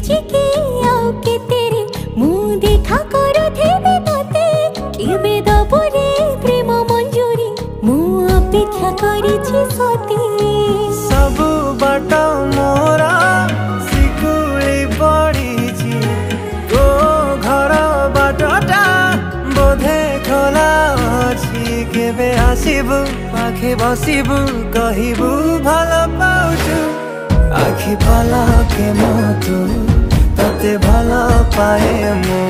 चिके आउ के तेरे मुँह देखा करो थे तोते केबे दबरे प्रेम मंजूरी मुँह अपेक्षा करिछि सती सब बाट मोरा सिकुली पड़ीछि तो घर बाटटा बोधे खोला अछि केबे आसिबु पाखे बसिबु कहिबु भल पाउछु आखि पलके मो तू तते भल पाए मो